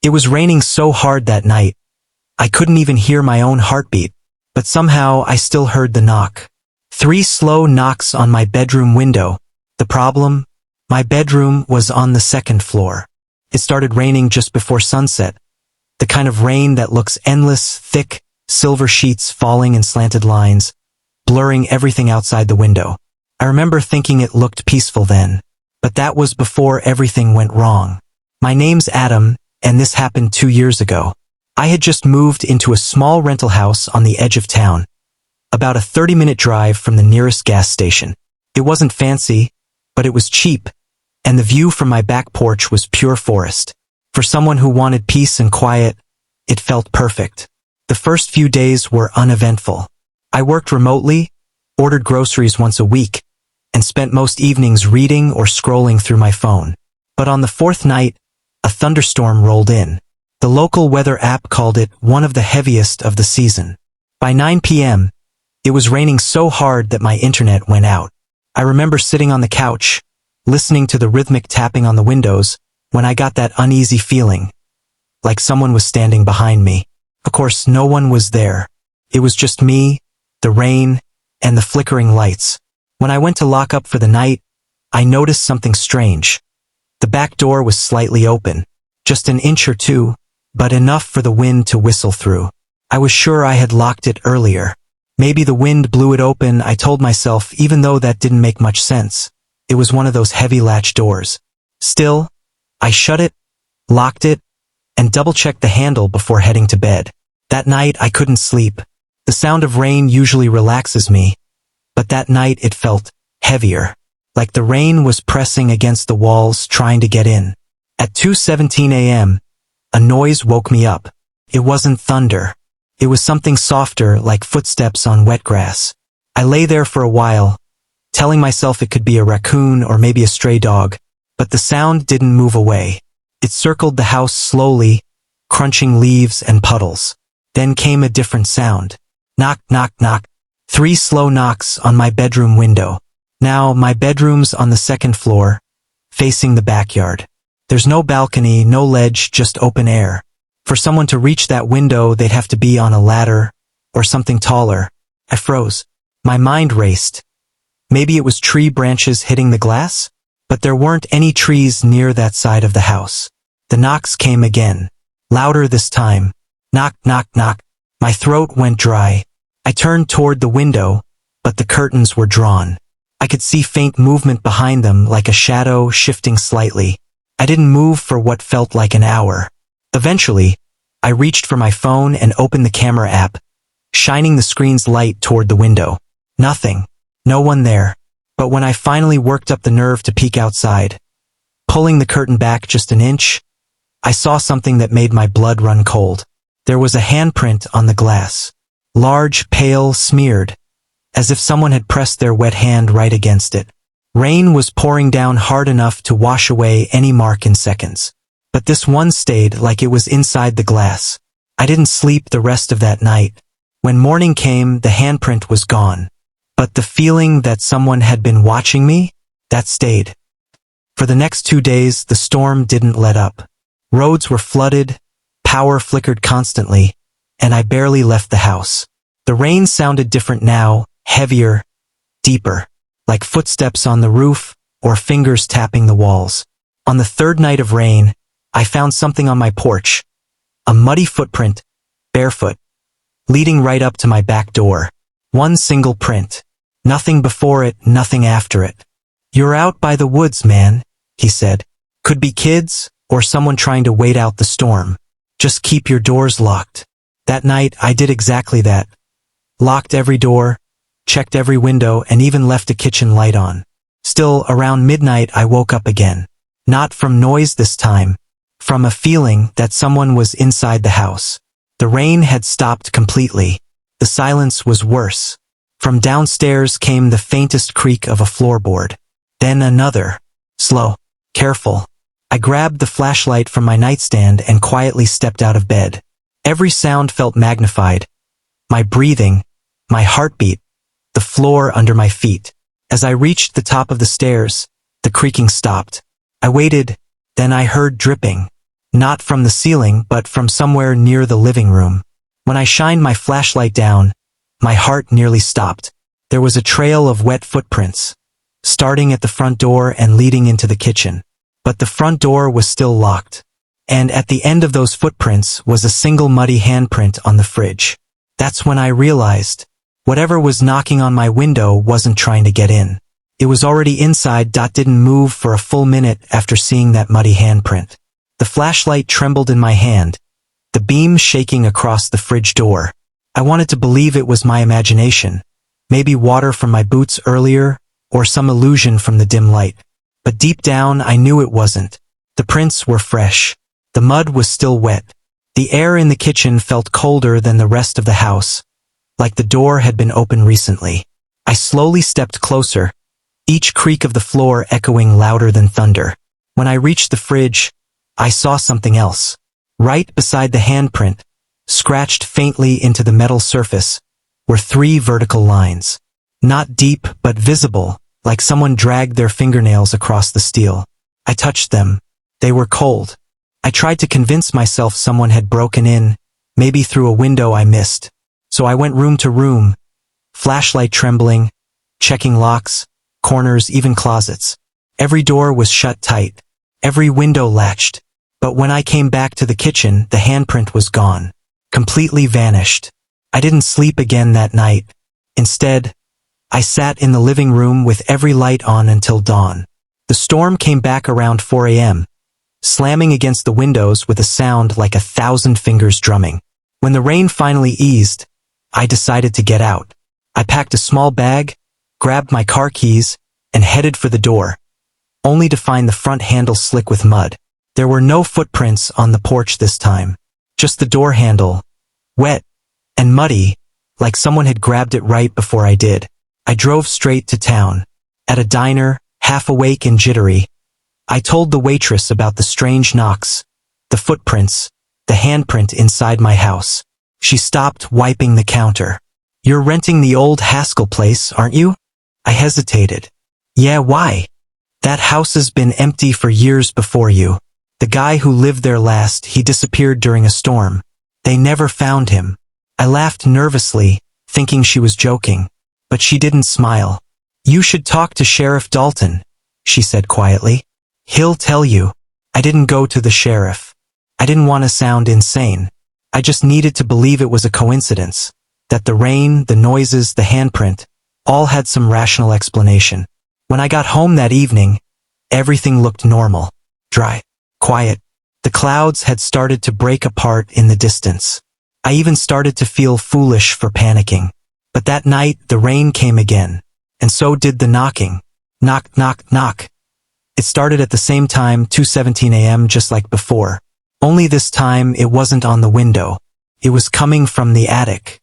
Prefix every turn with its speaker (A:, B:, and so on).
A: It was raining so hard that night, I couldn't even hear my own heartbeat, but somehow I still heard the knock. 3 slow knocks on my bedroom window. The problem? My bedroom was on the 2nd floor. It started raining just before sunset, the kind of rain that looks endless, thick, silver sheets falling in slanted lines, blurring everything outside the window. I remember thinking it looked peaceful then, but that was before everything went wrong. My name's Adam, and this happened 2 years ago. I had just moved into a small rental house on the edge of town, about a 30-minute drive from the nearest gas station. It wasn't fancy, but it was cheap, and the view from my back porch was pure forest. For someone who wanted peace and quiet, it felt perfect. The first few days were uneventful. I worked remotely, ordered groceries once a week, and spent most evenings reading or scrolling through my phone. But on the 4th night, a thunderstorm rolled in. The local weather app called it one of the heaviest of the season. By 9 p.m., it was raining so hard that my internet went out. I remember sitting on the couch, listening to the rhythmic tapping on the windows, when I got that uneasy feeling, like someone was standing behind me. Of course, no one was there. It was just me, the rain, and the flickering lights. When I went to lock up for the night, I noticed something strange. The back door was slightly open, just an inch or two, but enough for the wind to whistle through. I was sure I had locked it earlier. Maybe the wind blew it open, I told myself, even though that didn't make much sense. It was one of those heavy latch doors. Still, I shut it, locked it, and double-checked the handle before heading to bed. That night I couldn't sleep. The sound of rain usually relaxes me, but that night it felt heavier, like the rain was pressing against the walls trying to get in. At 2:17 a.m., a noise woke me up. It wasn't thunder. It was something softer, like footsteps on wet grass. I lay there for a while, telling myself it could be a raccoon or maybe a stray dog, but the sound didn't move away. It circled the house slowly, crunching leaves and puddles. Then came a different sound. Knock, knock, knock. 3 slow knocks on my bedroom window. Now, my bedroom's on the 2nd floor, facing the backyard. There's no balcony, no ledge, just open air. For someone to reach that window, they'd have to be on a ladder or something taller. I froze. My mind raced. Maybe it was tree branches hitting the glass? But there weren't any trees near that side of the house. The knocks came again. Louder this time. Knock, knock, knock. My throat went dry. I turned toward the window, but the curtains were drawn. I could see faint movement behind them, like a shadow shifting slightly. I didn't move for what felt like an hour. Eventually, I reached for my phone and opened the camera app, shining the screen's light toward the window. Nothing. No one there. But when I finally worked up the nerve to peek outside, pulling the curtain back just an inch, I saw something that made my blood run cold. There was a handprint on the glass. Large, pale, smeared, as if someone had pressed their wet hand right against it. Rain was pouring down hard enough to wash away any mark in seconds. But this one stayed like it was inside the glass. I didn't sleep the rest of that night. When morning came, the handprint was gone. But the feeling that someone had been watching me, that stayed. For the next 2 days, the storm didn't let up. Roads were flooded, power flickered constantly, and I barely left the house. The rain sounded different now, heavier, deeper, like footsteps on the roof or fingers tapping the walls. On the 3rd night of rain, I found something on my porch, a muddy footprint, barefoot, leading right up to my back door. One single print. Nothing before it, nothing after it. "You're out by the woods, man," he said. "Could be kids, or someone trying to wait out the storm. Just keep your doors locked." That night, I did exactly that. Locked every door, checked every window, and even left a kitchen light on. Still, around midnight, I woke up again. Not from noise this time, from a feeling that someone was inside the house. The rain had stopped completely. The silence was worse. From downstairs came the faintest creak of a floorboard. Then another. Slow. Careful. I grabbed the flashlight from my nightstand and quietly stepped out of bed. Every sound felt magnified. My breathing, my heartbeat, the floor under my feet. As I reached the top of the stairs, the creaking stopped. I waited, then I heard dripping. Not from the ceiling, but from somewhere near the living room. When I shined my flashlight down, my heart nearly stopped. There was a trail of wet footprints, starting at the front door and leading into the kitchen. But the front door was still locked. And at the end of those footprints was a single muddy handprint on the fridge. That's when I realized, whatever was knocking on my window wasn't trying to get in. It was already inside. Didn't move for a full minute after seeing that muddy handprint. The flashlight trembled in my hand, the beam shaking across the fridge door. I wanted to believe it was my imagination, maybe water from my boots earlier, or some illusion from the dim light. But deep down I knew it wasn't. The prints were fresh. The mud was still wet. The air in the kitchen felt colder than the rest of the house, like the door had been opened recently. I slowly stepped closer, each creak of the floor echoing louder than thunder. When I reached the fridge, I saw something else. Right beside the handprint, scratched faintly into the metal surface, were 3 vertical lines. Not deep, but visible, like someone dragged their fingernails across the steel. I touched them. They were cold. I tried to convince myself someone had broken in, maybe through a window I missed. So I went room to room, flashlight trembling, checking locks, corners, even closets. Every door was shut tight. Every window latched. But when I came back to the kitchen, the handprint was gone. Completely vanished. I didn't sleep again that night. Instead, I sat in the living room with every light on until dawn. The storm came back around 4 a.m., slamming against the windows with a sound like 1,000 fingers drumming. When the rain finally eased, I decided to get out. I packed a small bag, grabbed my car keys, and headed for the door, only to find the front handle slick with mud. There were no footprints on the porch this time, just the door handle, wet and muddy, like someone had grabbed it right before I did. I drove straight to town. At a diner, half awake and jittery, I told the waitress about the strange knocks, the footprints, the handprint inside my house. She stopped wiping the counter. "You're renting the old Haskell place, aren't you?" I hesitated. "Yeah, why? That house has been empty for years before you. The guy who lived there last, he disappeared during a storm. They never found him." I laughed nervously, thinking she was joking. But she didn't smile. "You should talk to Sheriff Dalton," she said quietly. "He'll tell you." I didn't go to the sheriff. I didn't want to sound insane. I just needed to believe it was a coincidence, that the rain, the noises, the handprint, all had some rational explanation. When I got home that evening, everything looked normal, dry, quiet. The clouds had started to break apart in the distance. I even started to feel foolish for panicking. But that night, the rain came again, and so did the knocking. Knock, knock, knock. It started at the same time, 2:17 a.m., just like before. Only this time, it wasn't on the window. It was coming from the attic.